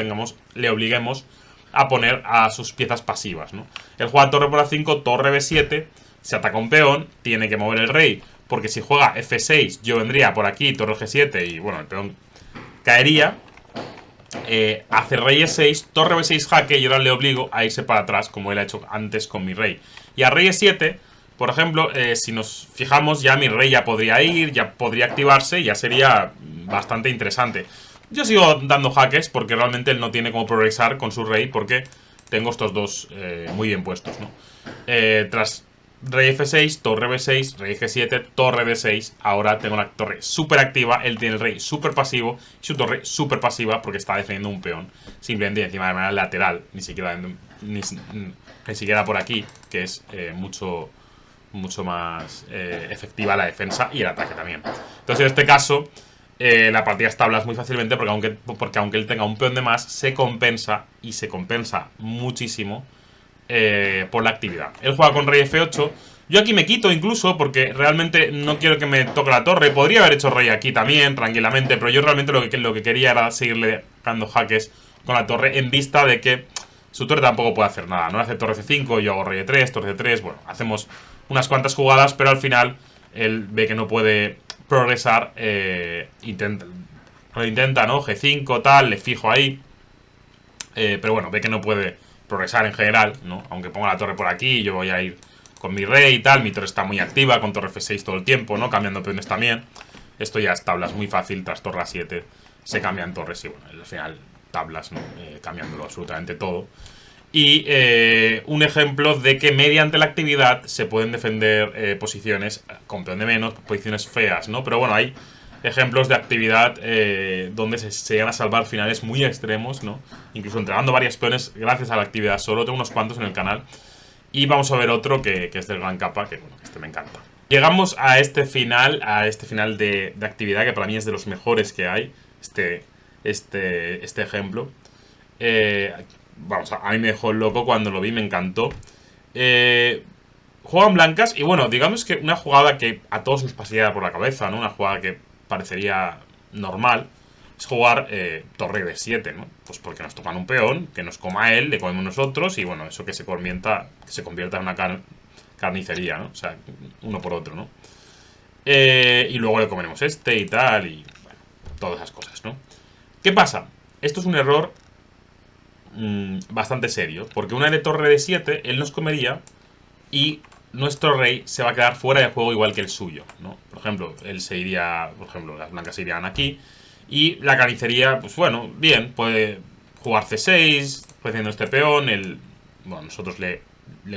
S1: le obliguemos a poner a sus piezas pasivas, ¿no? Él juega torre por A5, torre B7. Se ataca un peón, tiene que mover el rey. Porque si juega F6, yo vendría por aquí, torre G7 y bueno, el peón caería. Hace rey E6, torre B6 jaque y ahora le obligo a irse para atrás como él ha hecho antes con mi rey. Y a rey E7, por ejemplo, si nos fijamos ya mi rey ya podría ir, ya podría activarse y ya sería bastante interesante. Yo sigo dando jaques porque realmente él no tiene como progresar con su rey porque tengo estos dos muy bien puestos, ¿no? Tras rey F6, torre B6, rey G7, torre D6. Ahora tengo la torre súper activa. Él tiene el rey súper pasivo y su torre súper pasiva porque está defendiendo un peón. Simplemente encima de manera lateral. Ni siquiera por aquí, que es mucho más efectiva la defensa y el ataque también. Entonces en este caso la partida es tablas muy fácilmente porque aunque él tenga un peón de más, se compensa y se compensa muchísimo por la actividad. Él juega con rey F8. Yo aquí me quito incluso porque realmente no quiero que me toque la torre. Podría haber hecho rey aquí también, tranquilamente. Pero yo realmente lo que quería era seguirle dando jaques con la torre en vista de que su torre tampoco puede hacer nada. No hace torre C5, yo hago rey E3, torre C3. Bueno, hacemos unas cuantas jugadas, pero al final él ve que no puede progresar. Lo intenta, ¿no? G5, tal, le fijo ahí. Pero bueno, ve que no puede progresar en general, ¿no? Aunque ponga la torre por aquí, yo voy a ir con mi rey y tal. Mi torre está muy activa, con torre F6 todo el tiempo, ¿no? Cambiando peones también. Esto ya es tablas muy fácil. Tras torre A7 se cambian torres y bueno, al final tablas, ¿no? Cambiándolo absolutamente todo. Y un ejemplo de que mediante la actividad se pueden defender posiciones con peón de menos, posiciones feas, ¿no? Pero bueno, hay ejemplos de actividad donde se llegan a salvar finales muy extremos, ¿no? Incluso entregando varias peones gracias a la actividad solo. Tengo unos cuantos en el canal. Y vamos a ver otro que es del Gran Capa, que bueno, este me encanta. Llegamos a este final de actividad que para mí es de los mejores que hay. Este ejemplo. Vamos, a mí me dejó loco cuando lo vi, me encantó. Juegan blancas y bueno, digamos que una jugada que a todos nos pasaría por la cabeza, ¿no? Una jugada que parecería normal es jugar torre D7, ¿no? Pues porque nos tocan un peón, que nos coma él, le comemos nosotros y bueno, eso que se convierta en una carnicería, ¿no? O sea, uno por otro, ¿no? Y luego le comeremos este y tal y bueno, todas esas cosas, ¿no? ¿Qué pasa? Esto es un error bastante serio, porque una de torre D7 él nos comería y nuestro rey se va a quedar fuera de juego igual que el suyo, ¿no? Por ejemplo, él se iría, por ejemplo, las blancas se irían aquí y la carnicería, pues bueno, bien, puede jugar C6, haciendo este peón, bueno, nosotros le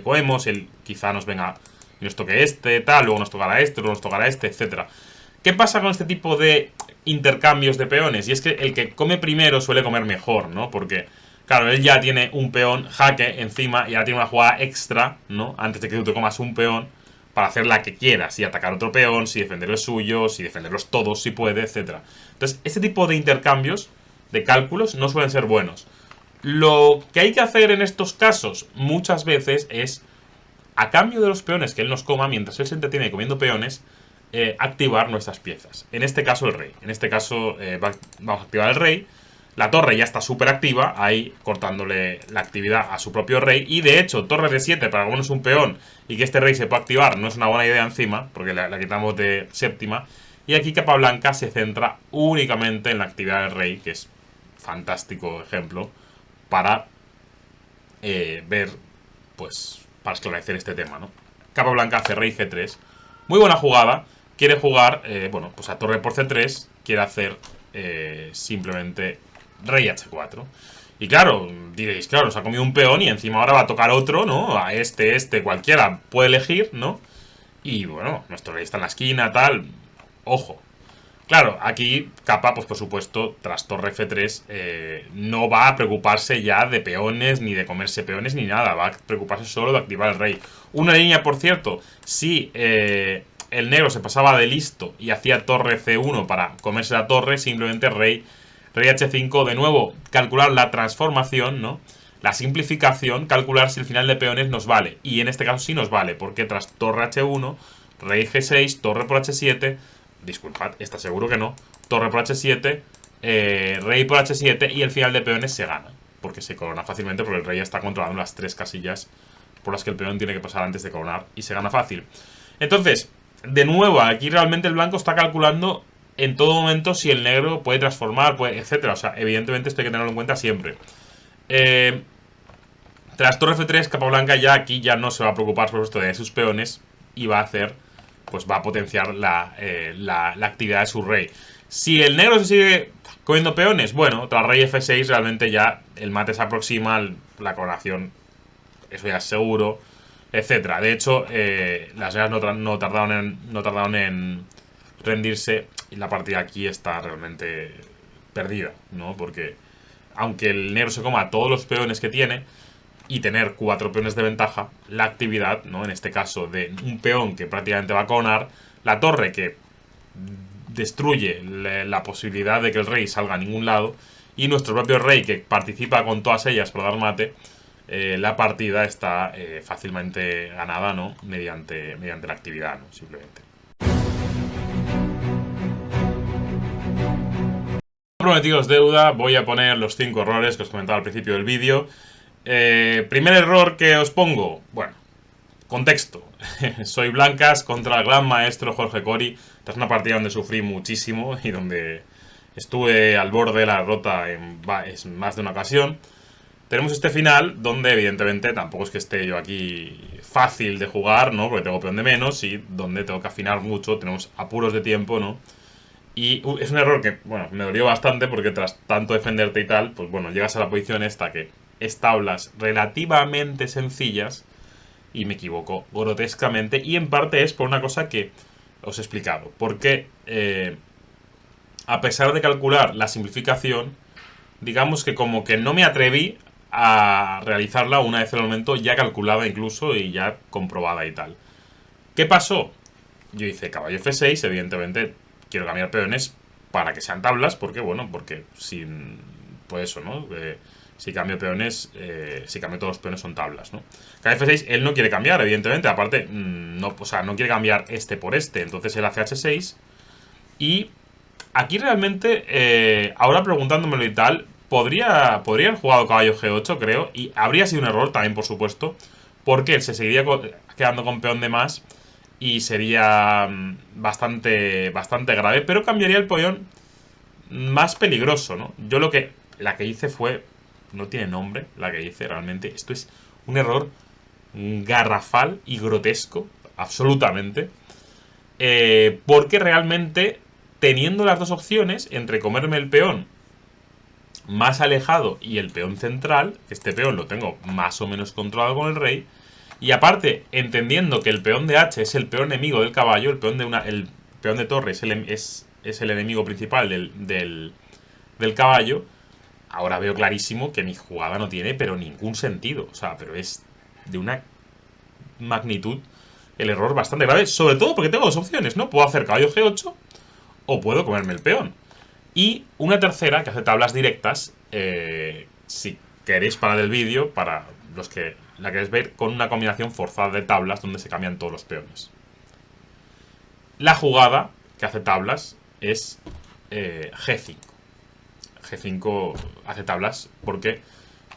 S1: comemos, él quizá nos venga y nos toque este, tal, luego nos tocará este, luego nos tocará este, etcétera. ¿Qué pasa con este tipo de intercambios de peones? Y es que el que come primero suele comer mejor, ¿no? Porque claro, él ya tiene un peón jaque encima y ahora tiene una jugada extra, ¿no? Antes de que tú te comas un peón para hacer la que quieras. Si atacar otro peón, si defender el suyo, si defenderlos todos, si puede, etc. Entonces, este tipo de intercambios, de cálculos, no suelen ser buenos. Lo que hay que hacer en estos casos, muchas veces, es a cambio de los peones que él nos coma, mientras él se entretiene comiendo peones, activar nuestras piezas. En este caso el rey. En este caso vamos a activar el rey. La torre ya está súper activa, ahí cortándole la actividad a su propio rey. Y de hecho, torre de 7 para ponernos un peón y que este rey se pueda activar no es una buena idea encima, porque la quitamos de séptima. Y aquí Capablanca se centra únicamente en la actividad del rey, que es fantástico ejemplo para ver, pues, para esclarecer este tema, ¿no? Capablanca hace rey G3, muy buena jugada, quiere jugar, bueno, pues a torre por C3, quiere hacer simplemente rey H4. Y claro, diréis, claro, nos ha comido un peón y encima ahora va a tocar otro, ¿no? A cualquiera puede elegir, ¿no? Y bueno, nuestro rey está en la esquina, tal. Ojo. Claro, aquí Capa, pues por supuesto, tras torre F3, no va a preocuparse ya de peones, ni de comerse peones, ni nada. Va a preocuparse solo de activar el rey. Una línea, por cierto, si el negro se pasaba de listo y hacía torre C1 para comerse la torre, simplemente rey H5, de nuevo, calcular la transformación, ¿no? La simplificación, calcular si el final de peones nos vale. Y en este caso sí nos vale, porque tras torre H1, rey G6, torre por H7, disculpad, está seguro que no, torre por H7, rey por H7 y el final de peones se gana. Porque se corona fácilmente, porque el rey está controlando las 3 casillas por las que el peón tiene que pasar antes de coronar y se gana fácil. Entonces, de nuevo, aquí realmente el blanco está calculando en todo momento si el negro puede transformar, etcétera. O sea, evidentemente esto hay que tenerlo en cuenta siempre. Tras torre F3, Capablanca ya aquí ya no se va a preocupar por esto de sus peones y va a hacer, pues va a potenciar la actividad de su rey. Si el negro se sigue comiendo peones, bueno, tras rey F6 realmente ya el mate se aproxima, la coronación, eso ya es seguro, etcétera. De hecho, las guerras no tardaron en rendirse y la partida aquí está realmente perdida, ¿no? Porque aunque el negro se coma todos los peones que tiene y tener 4 peones de ventaja, la actividad, ¿no? En este caso de un peón que prácticamente va a coronar, la torre que destruye la posibilidad de que el rey salga a ningún lado y nuestro propio rey que participa con todas ellas para dar mate, la partida está fácilmente ganada, ¿no? Mediante la actividad, ¿no? Simplemente. Prometidos deuda, voy a poner los 5 errores que os comentaba al principio del vídeo. Primer error que os pongo, bueno, contexto. Soy Blancas contra el gran maestro Jorge Cori. Esta es una partida donde sufrí muchísimo y donde estuve al borde de la derrota en más de una ocasión. Tenemos este final donde evidentemente tampoco es que esté yo aquí fácil de jugar, ¿no? Porque tengo peón de menos y donde tengo que afinar mucho, tenemos apuros de tiempo, ¿no? Y es un error que, bueno, me dolió bastante porque tras tanto defenderte y tal, pues bueno, llegas a la posición esta que es tablas relativamente sencillas y me equivoco grotescamente. Y en parte es por una cosa que os he explicado. Porque a pesar de calcular la simplificación, digamos que como que no me atreví a realizarla una vez en el momento ya calculada incluso y ya comprobada y tal. ¿Qué pasó? Yo hice caballo F6, evidentemente quiero cambiar peones para que sean tablas, porque bueno, porque sin, pues eso, ¿no? Si cambio peones, si cambio todos los peones son tablas, ¿no? Caballo F6, él no quiere cambiar, evidentemente, aparte, no, o sea, no quiere cambiar este por este, entonces él hace H6 y aquí realmente, ahora preguntándomelo y tal, podría haber jugado caballo G8, creo, y habría sido un error también, por supuesto, porque él se seguiría quedando con peón de más y sería bastante grave, pero cambiaría el peón más peligroso, ¿no? Yo la que hice fue, no tiene nombre, la que hice realmente, esto es un error garrafal y grotesco, absolutamente, porque realmente teniendo las dos opciones entre comerme el peón más alejado y el peón central, que este peón lo tengo más o menos controlado con el rey, y aparte, entendiendo que el peón de H es el peón enemigo del caballo, el peón de torre es el enemigo principal del caballo, ahora veo clarísimo que mi jugada no tiene pero ningún sentido. O sea, pero es de una magnitud el error bastante grave, sobre todo porque tengo dos opciones, ¿no? Puedo hacer caballo G8 o puedo comerme el peón. Y una tercera que hace tablas directas, si queréis parar el vídeo, para los que la queréis ver con una combinación forzada de tablas donde se cambian todos los peones. La jugada que hace tablas es G5. G5 hace tablas porque,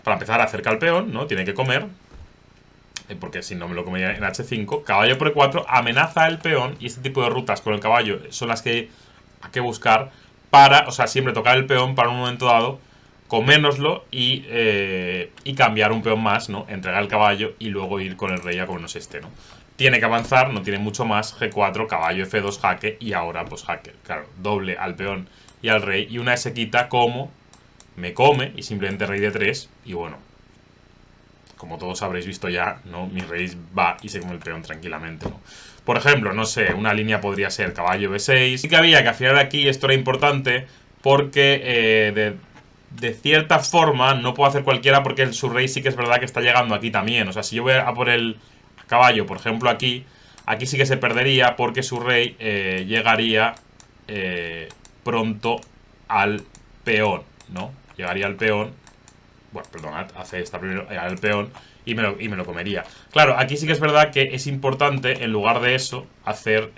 S1: para empezar, acerca al peón, ¿no? Tiene que comer, porque si no me lo comería en H5. Caballo por E4 amenaza el peón, y este tipo de rutas con el caballo son las que hay que buscar para, o sea, siempre tocar el peón para un momento dado comérnoslo y cambiar un peón más, ¿no? Entregar el caballo y luego ir con el rey a comernos este, ¿no? Tiene que avanzar, no tiene mucho más. G4, caballo F2, jaque, y ahora pues jaque. Claro, doble al peón y al rey, y una se quita como me come, y simplemente rey de 3, y bueno, como todos habréis visto ya, ¿no? Mi rey va y se come el peón tranquilamente, ¿no? Por ejemplo, no sé, una línea podría ser caballo B6. Sí que había que afinar aquí, esto era importante, porque de cierta forma no puedo hacer cualquiera, porque su rey sí que es verdad que está llegando aquí también. O sea, si yo voy a por el caballo, por ejemplo, aquí sí que se perdería, porque su rey llegaría pronto al peón, ¿no? Llegaría al peón. Bueno, perdonad, hace esta primero al peón y me lo comería. Claro, aquí sí que es verdad que es importante, en lugar de eso, hacer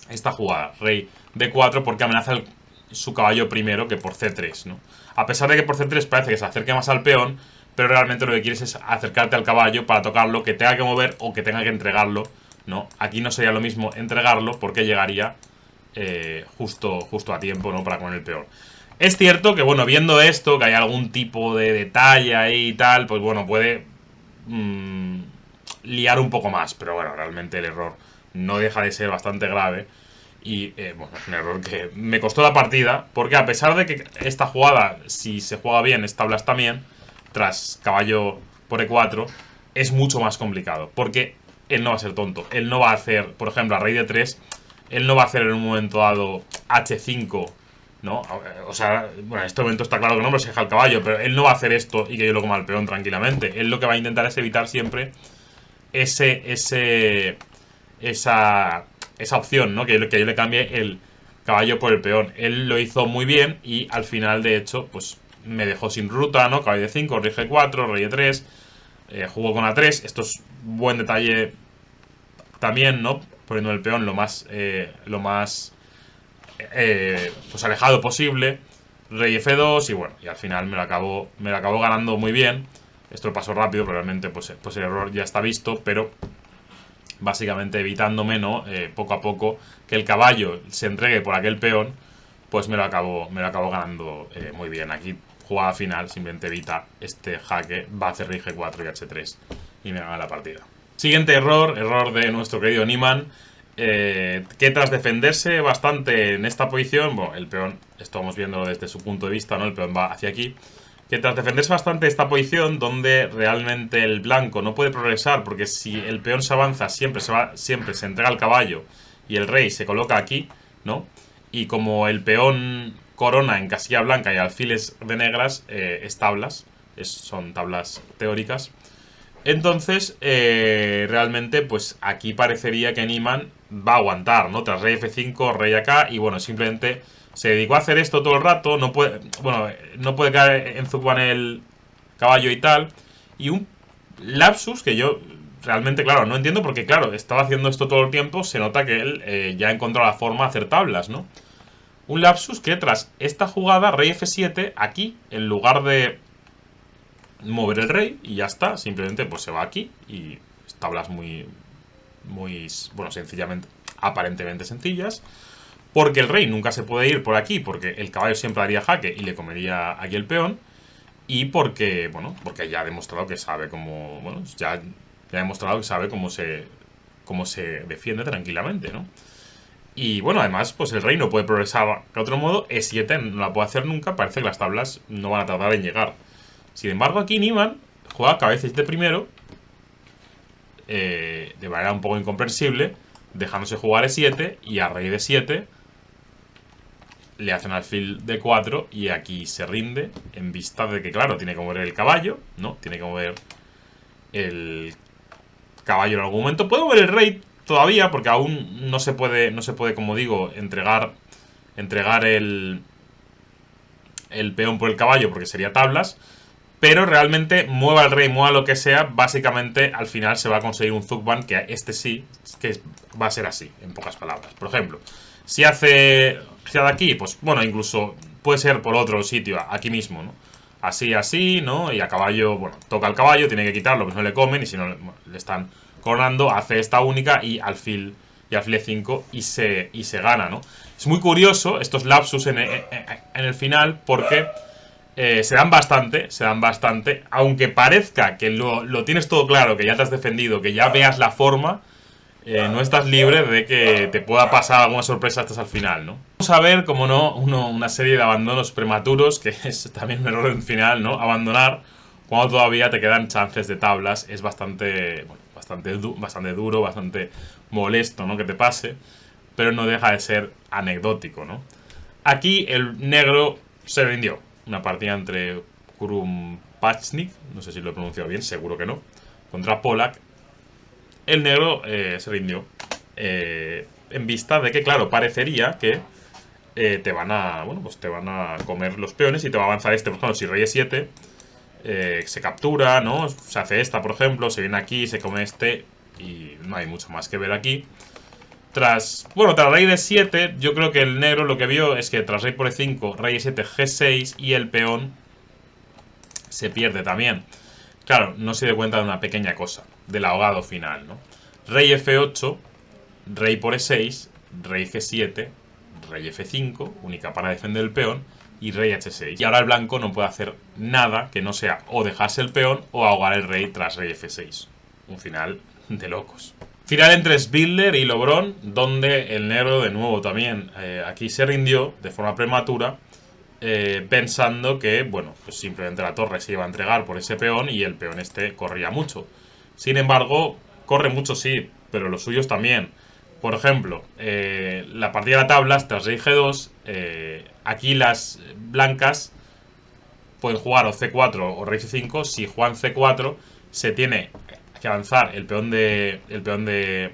S1: esta jugada, rey D4, porque amenaza su caballo primero que por C3, ¿no? A pesar de que por C3 parece que se acerque más al peón, pero realmente lo que quieres es acercarte al caballo para tocarlo, que tenga que mover o que tenga que entregarlo, ¿no? Aquí no sería lo mismo entregarlo, porque llegaría justo a tiempo, ¿no? Para comer el peón. Es cierto que, bueno, viendo esto, que hay algún tipo de detalle ahí y tal, pues bueno, puede liar un poco más. Pero bueno, realmente el error no deja de ser bastante grave. Y, bueno, es un error que me costó la partida, porque a pesar de que esta jugada, si se juega bien, es tablas también, tras caballo por E4, es mucho más complicado. Porque él no va a ser tonto. Él no va a hacer, por ejemplo, a rey de 3, él no va a hacer en un momento dado H5, ¿no? O sea, bueno, en este momento está claro que no, pero se deja el caballo, pero él no va a hacer esto y que yo lo coma al peón tranquilamente. Él lo que va a intentar es evitar siempre esa opción, ¿no? Que yo le cambie el caballo por el peón. Él lo hizo muy bien y al final, de hecho, pues me dejó sin ruta, ¿no? Caballo de 5, rey G4, rey de 3, jugó con A3. Esto es buen detalle también, ¿no? Poniendo el peón lo más pues alejado posible. Rey F2 y bueno, y al final me lo acabó ganando muy bien. Esto lo pasó rápido, pero realmente pues el error ya está visto, pero básicamente evitándome, ¿no? Poco a poco que el caballo se entregue por aquel peón, pues me lo acabó ganando muy bien. Aquí, jugada final, simplemente evita este jaque, va a hacer rey G4 y H3 y me gana la partida. Siguiente error de nuestro querido Niemann, que tras defenderse bastante en esta posición, bueno, el peón, estamos viéndolo desde su punto de vista, ¿no? El peón va hacia aquí. Que tras defenderse bastante esta posición, donde realmente el blanco no puede progresar, porque si el peón se avanza, siempre se entrega al caballo y el rey se coloca aquí, ¿no? Y como el peón corona en casilla blanca y alfiles de negras, es tablas, son tablas teóricas. Entonces, realmente, pues aquí parecería que Niemann va a aguantar, ¿no? Tras rey F5, rey acá, y bueno, simplemente se dedicó a hacer esto todo el rato. No puede, bueno, no puede caer en Zuban el caballo y tal. Y un lapsus que yo realmente, claro, no entiendo, porque claro, estaba haciendo esto todo el tiempo. Se nota que él ya ha encontrado la forma de hacer tablas, ¿no? Un lapsus que tras esta jugada, rey F7, aquí, en lugar de mover el rey y ya está, simplemente pues se va aquí y tablas muy, bueno, sencillamente, aparentemente sencillas, porque el rey nunca se puede ir por aquí, porque el caballo siempre haría jaque y le comería aquí el peón, y porque, bueno, porque ya ha demostrado que sabe cómo, bueno, ya ha demostrado que sabe cómo se defiende tranquilamente, ¿no? Y bueno, además, pues el rey no puede progresar de otro modo. E7 no la puede hacer nunca. Parece que las tablas no van a tardar en llegar. Sin embargo, aquí Niemann juega cabeza de primero, de manera un poco incomprensible, dejándose jugar E7, y a rey de 7 le hacen alfil de 4 y aquí se rinde, en vista de que, claro, tiene que mover el caballo, ¿no? Tiene que mover el caballo en algún momento. Puede mover el rey todavía, porque aún no se puede, como digo, entregar el peón por el caballo, porque sería tablas. Pero realmente, mueva el rey, mueva lo que sea, básicamente al final se va a conseguir un Zugban que este sí, que va a ser así, en pocas palabras. Por ejemplo, si hace aquí, pues bueno, incluso puede ser por otro sitio, aquí mismo, ¿no? Así, así, ¿no? Y a caballo, bueno, toca al caballo, tiene que quitarlo, pues no le comen, y si no bueno, le están coronando, hace esta única y alfil E5 y se gana, ¿no? Es muy curioso estos lapsus en el final porque se dan bastante, aunque parezca que lo tienes todo claro, que ya te has defendido, que ya veas la forma, no estás libre de que te pueda pasar alguna sorpresa hasta al final, ¿no? Vamos a ver, como no, una serie de abandonos prematuros, que es también un error en final, ¿no? Abandonar cuando todavía te quedan chances de tablas es bastante, bueno, bastante duro, bastante molesto, ¿no? Que te pase, pero no deja de ser anecdótico, ¿no? Aquí el negro se rindió. Una partida entre Kurumpachnik, no sé si lo he pronunciado bien, seguro que no, contra Polak. El negro se rindió en vista de que, claro, parecería que te van a, bueno, pues te van a comer los peones y te va a avanzar este. Por ejemplo, si rey e7 se captura, ¿no? Se hace esta, por ejemplo, se viene aquí, se come este y no hay mucho más que ver aquí. Tras rey de 7, yo creo que el negro lo que vio es que tras rey por e5, rey e7, g6 y el peón se pierde también. Claro, no se dio cuenta de una pequeña cosa, del ahogado final, ¿no? Rey f8, rey por e6, rey g7, rey f5, única para defender el peón, y rey h6. Y ahora el blanco no puede hacer nada que no sea o dejarse el peón o ahogar el rey tras rey f6. Un final de locos. Final entre Spindler y Lobron, donde el negro de nuevo también aquí se rindió de forma prematura, pensando que, bueno, pues simplemente la torre se iba a entregar por ese peón y el peón este corría mucho. Sin embargo, corre mucho sí, pero los suyos también. Por ejemplo, la partida de tablas tras rey g2, aquí las blancas pueden jugar o c4 o rey c5. Si juegan c4, se tiene que avanzar el peón de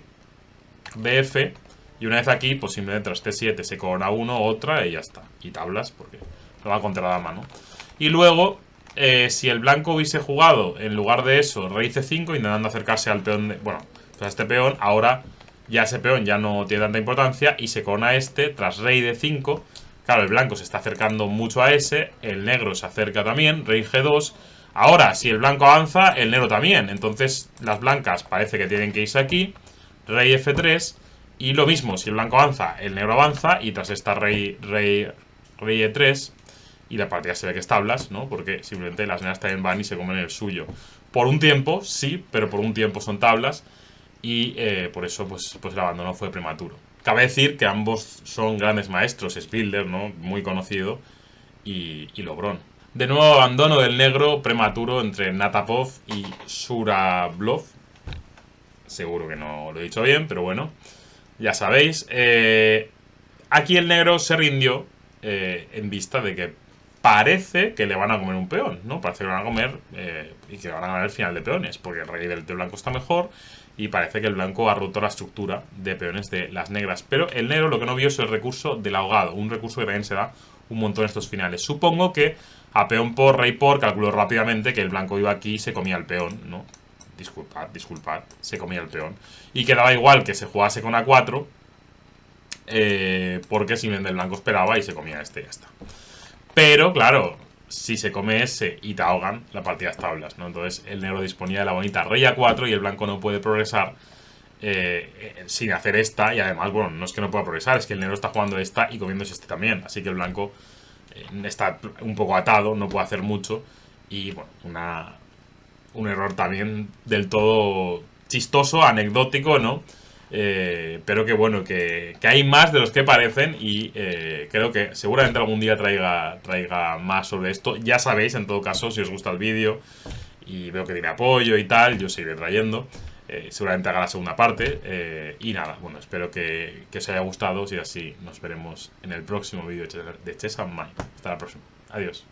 S1: f, y una vez aquí, pues simplemente tras t7 se corona uno, otra y ya está. Y tablas, porque lo va contra la dama, ¿no? Y luego, si el blanco hubiese jugado, en lugar de eso, rey c5, intentando acercarse al peón de... Bueno, pues a este peón, ahora ya ese peón ya no tiene tanta importancia y se corona este tras rey d5. Claro, el blanco se está acercando mucho a ese, el negro se acerca también, rey g2. Ahora, si el blanco avanza, el negro también. Entonces, las blancas parece que tienen que irse aquí. Rey f3. Y lo mismo, si el blanco avanza, el negro avanza. Y tras esta rey e3. Y la partida se ve que es tablas, ¿no? Porque simplemente las negras también van y se comen el suyo. Por un tiempo, sí, pero por un tiempo son tablas. Y por eso, pues el abandono fue prematuro. Cabe decir que ambos son grandes maestros. Spindler, ¿no? Muy conocido. Y Lobron. De nuevo abandono del negro prematuro entre Natapov y Surablov. Seguro que no lo he dicho bien, pero bueno, ya sabéis. Aquí el negro se rindió en vista de que parece que le van a comer un peón, ¿no? Parece que le van a comer y que van a ganar el final de peones, porque el rey del blanco está mejor y parece que el blanco ha roto la estructura de peones de las negras. Pero el negro lo que no vio es el recurso del ahogado, un recurso que también se da un montón en estos finales. Supongo que a peón por, rey por, calculó rápidamente que el blanco iba aquí y se comía el peón, ¿no? Disculpad, se comía el peón. Y quedaba igual que se jugase con A4, porque simplemente el blanco esperaba y se comía este y ya está. Pero, claro, si se come ese y te ahogan, la partida es tablas, ¿no? Entonces el negro disponía de la bonita rey A4 y el blanco no puede progresar sin hacer esta. Y además, bueno, no es que no pueda progresar, es que el negro está jugando esta y comiéndose este también. Así que el blanco está un poco atado, no puede hacer mucho. Y bueno, un error también del todo chistoso, anecdótico, ¿no? Pero que bueno, que hay más de los que parecen. Y creo que seguramente algún día traiga más sobre esto. Ya sabéis, en todo caso, si os gusta el vídeo y veo que tiene apoyo y tal, yo seguiré trayendo. Seguramente haga la segunda parte. Y nada, bueno, espero que os haya gustado. Si es así, nos veremos en el próximo vídeo de Chess and Mind. Hasta la próxima. Adiós.